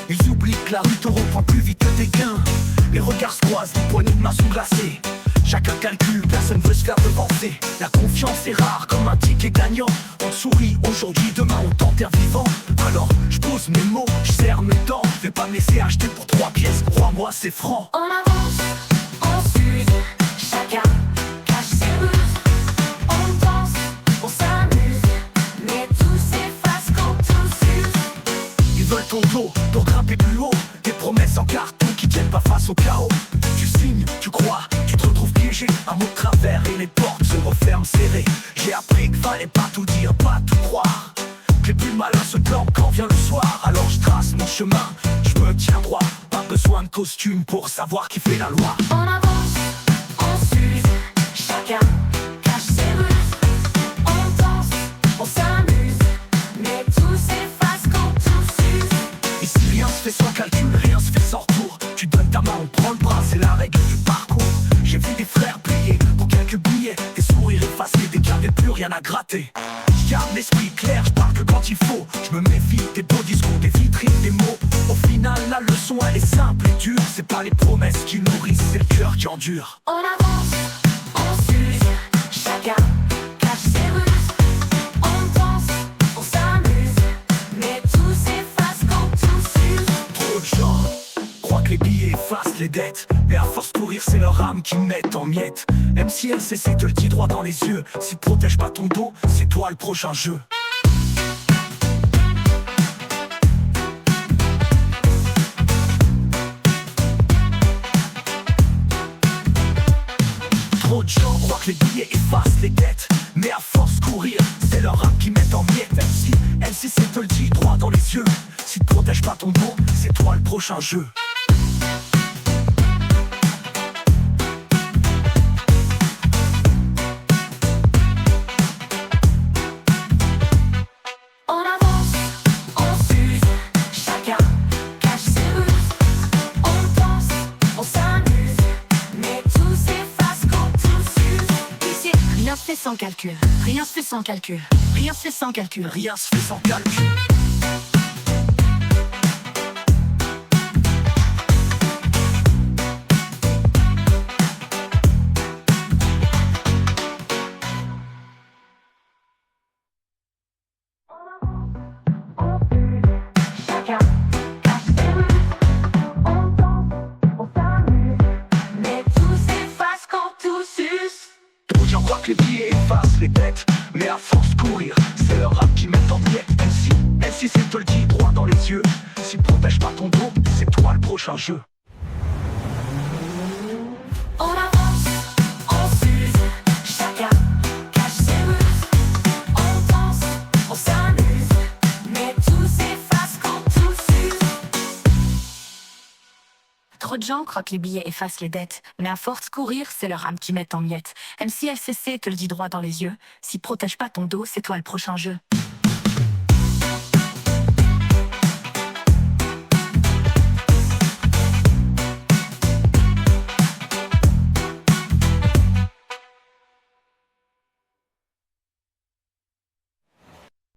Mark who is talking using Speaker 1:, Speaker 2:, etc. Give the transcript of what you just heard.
Speaker 1: Ils oublient que la rue te reprend plus vite que tes gains. Les regards se croisent, les poignées de main sont glacées. Chacun calcule, personne veut se faire devancer. La confiance est rare comme un ticket gagnant. On sourit aujourd'hui, demain on t'enterre vivant. Alors je pose mes mots, je serre mes dents. Je vais pas me laisser acheter pour 3 pièces, crois-moi c'est franc.
Speaker 2: On avance, on s'use, chacun cache ses ruses. On danse, on s'amuse, mais tout s'efface quand tout s'use.
Speaker 1: Ils veulent ton dos pour grimper plus haut. Des promesses en carton qui tiennent pas face au chaos. Tu signes, tu crois, tu te retrouves piégé. Un mot de travers et les portes se referment serrées. J'ai appris qu'il fallait pas tout dire, pas tout croire. Que les plus malins se planquent quand vient le soir. Alors je trace mon chemin, je me tiens droit. Pas besoin de costume pour savoir qui fait la loi.
Speaker 2: On avance, on s'use, chacun cache ses ruses. On danse, on s'amuse, mais tout s'efface quand tout s'use.
Speaker 1: Ici rien se fait sans calcul, rien se fait sans retour. Tu donnes ta main, on prend le bras, c'est la règle du parcours. J'ai vu des frères plier pour quelques billets. Des sourires effacés, des cas, plus rien à gratter. Je garde l'esprit clair, je parle que quand il faut. Je me méfie des beaux discours, des vitrines, des mots. Au final la leçon elle est simple et dure. C'est pas les promesses qui nourrissent, c'est le cœur qui endure.
Speaker 2: On avance, on s'use, chacun cache ses ruses. On danse, on s'amuse, mais tout s'efface quand tout s'use.
Speaker 1: Trop de gens croient que les billets effacent les dettes, mais à force de courir c'est leur âme qui met en miettes. Même si LCC te le dit droit dans les yeux, si te protège pas ton dos, c'est toi le prochain jeu. Trop de gens croient que les billets effacent les dettes, mais à force de courir, c'est leur âme qui met en miettes. Même si LCC te le dit droit dans les yeux, si te protège pas ton dos, c'est toi le prochain jeu.
Speaker 2: On avance, on s'use, chacun cache ses ruses. On danse, on s'amuse, mais tout s'efface quand tout s'use. Ici, rien se fait sans calcul, rien se fait sans calcul, rien se fait sans calcul.
Speaker 1: Rien se fait sans calcul.
Speaker 2: Chacun cache ses ruses. On danse, on s'amuse, mais tout s'efface quand tout s'use.
Speaker 1: Trop de gens croient que les billets effacent les dettes, mais à force de courir, c'est leur âme qui met en miettes. LCC te le dit droit dans les yeux, si protège pas ton dos, c'est toi le prochain jeu.
Speaker 2: On avance, on s'use, chacun cache ses ruses. On danse, on s'amuse, mais tout s'efface quand tout s'use. Trop de gens croient que les billets effacent les dettes, mais à force de courir, c'est leur âme qui met en miettes. Même si LCC te le dit droit dans les yeux, s'il protège pas ton dos, c'est toi le prochain jeu.